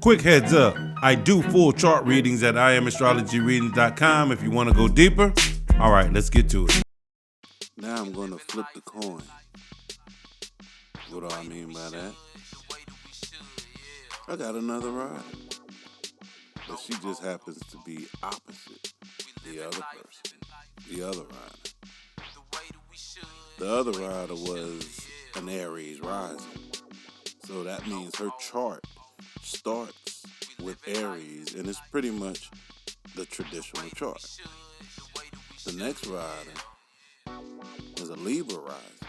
Quick heads up, I do full chart readings at astrologyrideoftheday.com if you want to go deeper. All right, let's get to it. Now I'm going to flip the coin. What do I mean by that? I got another rider, but she just happens to be opposite the other person, the other rider. The other rider was an Aries rising, so that means her chart starts with Aries, and it's pretty much the traditional chart. The next rider is a Libra rising,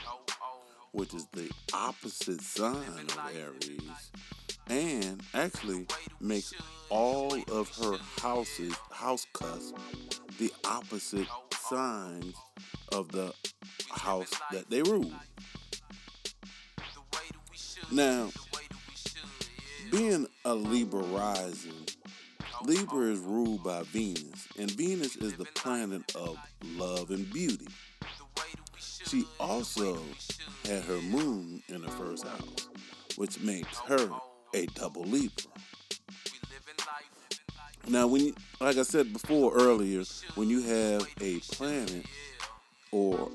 which is the opposite sign of Aries, and actually makes all of her house cusp the opposite signs of the house that they rule. Now, being a Libra rising, Libra is ruled by Venus, and Venus is the planet of love and beauty. She also had her moon in the first house, which makes her a double Libra. Now, like I said before earlier, when you have a planet or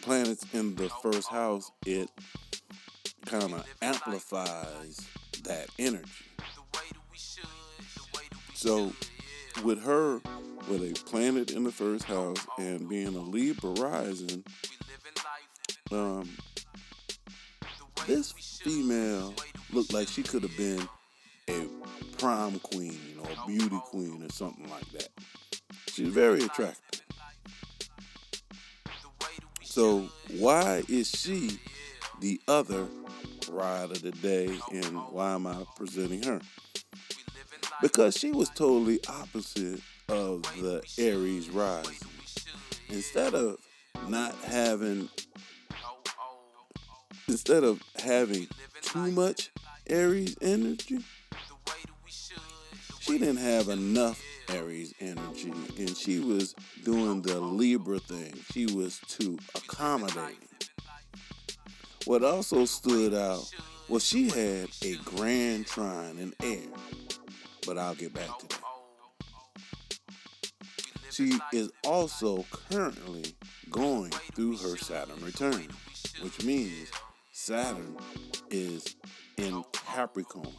planets in the first house, it kind of amplifies that energy. So with her, with a planet in the first house and being a Libra rising, this female looked like she could have been a prom queen or beauty queen or something like that. She's very attractive. So why is she the other ride of the day, and why am I presenting her? Because she was totally opposite of the Aries rising. Instead of having too much Aries energy, she didn't have enough Aries energy, and she was doing the Libra thing. She was too accommodating. What also stood out was she had a grand trine in air, but I'll get back to that. She is also currently going through her Saturn return, which means Saturn is in Capricorn,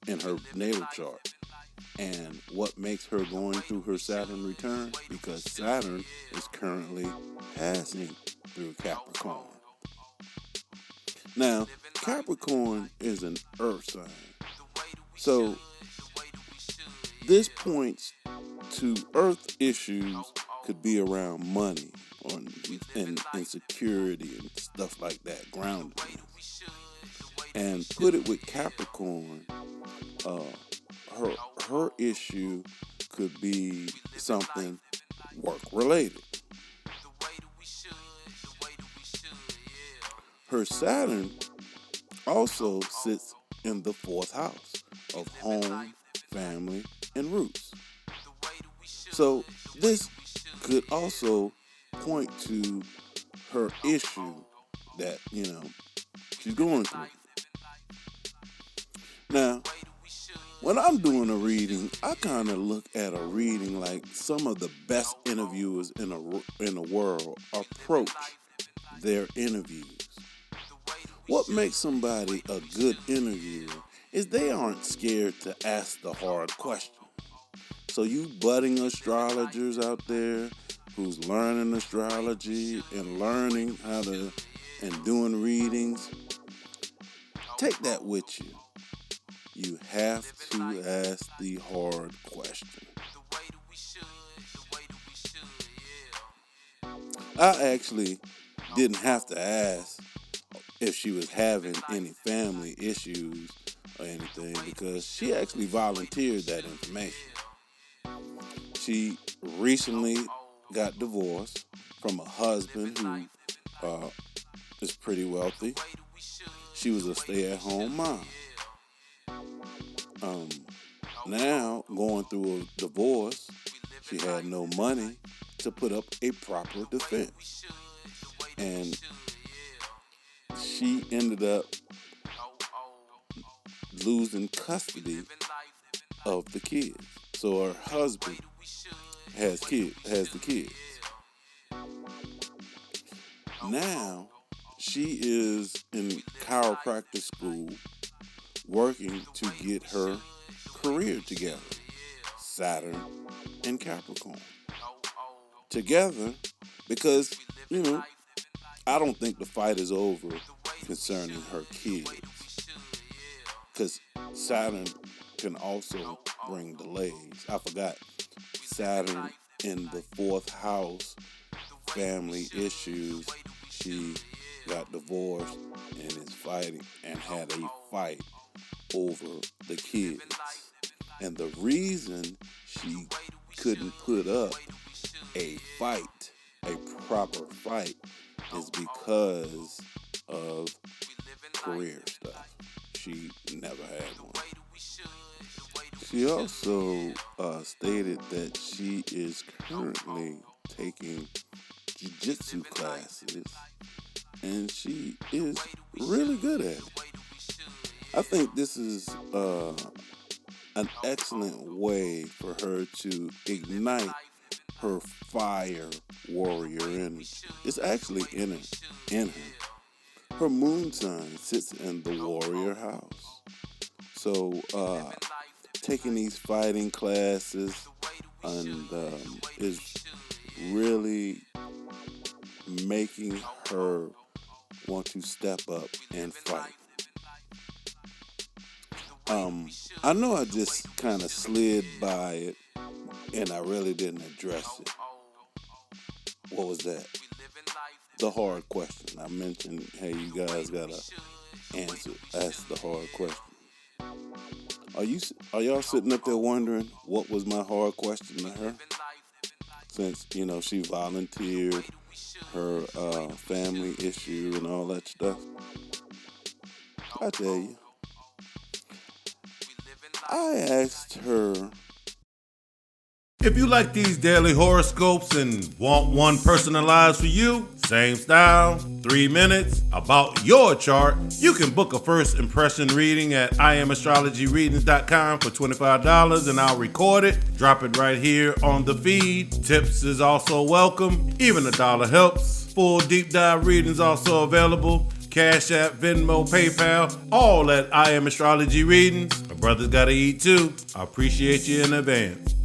in her natal chart. And what makes her going through her Saturn return? Because Saturn is currently passing through Capricorn. Now, Capricorn is an earth sign. So this points to earth issues, could be around money or and insecurity and stuff like that, groundedness. And put it with Capricorn, her issue could be something work related. Her Saturn also sits in the fourth house of home, family, and roots. So this could also point to her issue that, she's going through. Now, when I'm doing a reading, I kind of look at a reading like some of the best interviewers in the world approach their interviews. What makes somebody a good interviewer is they aren't scared to ask the hard question. So you budding astrologers out there who's learning astrology and learning how to and doing readings, take that with you. You have to ask the hard question. I actually didn't have to ask if she was having any family issues or anything, because she actually volunteered that information. She recently got divorced from a husband who is pretty wealthy. She was a stay-at-home mom. Now, going through a divorce, she had no money to put up a proper defense. And she ended up losing custody of the kids. So her husband has the kids. Now she is in chiropractic school working to get her career together. Saturn and Capricorn. Together because, I don't think the fight is over concerning her kids. Because Saturn can also bring delays. I forgot. Saturn in the 4th house, family issues. She got divorced and is fighting and had a fight over the kids. And the reason she couldn't put up a proper fight, is because of career stuff. She never had one. She also stated that she is currently taking jiu-jitsu classes, and she is really good at it. I think this is an excellent way for her to ignite her fire warrior energy. It's actually in her. Her moon sign sits in the warrior house. So taking these fighting classes and is really making her want to step up and fight. I know I just kind of slid by it and I really didn't address it. What was that? The hard question. I mentioned, hey, you guys gotta ask the hard question. Are y'all sitting up there wondering what was my hard question to her? Since, she volunteered her family issue and all that stuff. I tell you. I asked her, if you like these daily horoscopes and want one personalized for you, same style, 3 minutes, about your chart, you can book a first impression reading at astrologyrideoftheday.com for $25 and I'll record it, drop it right here on the feed. Tips is also welcome, even $1 helps. Full deep dive readings also available. Cash App, Venmo, PayPal, all at I Am Astrology Readings. My brother's gotta eat too. I appreciate you in advance.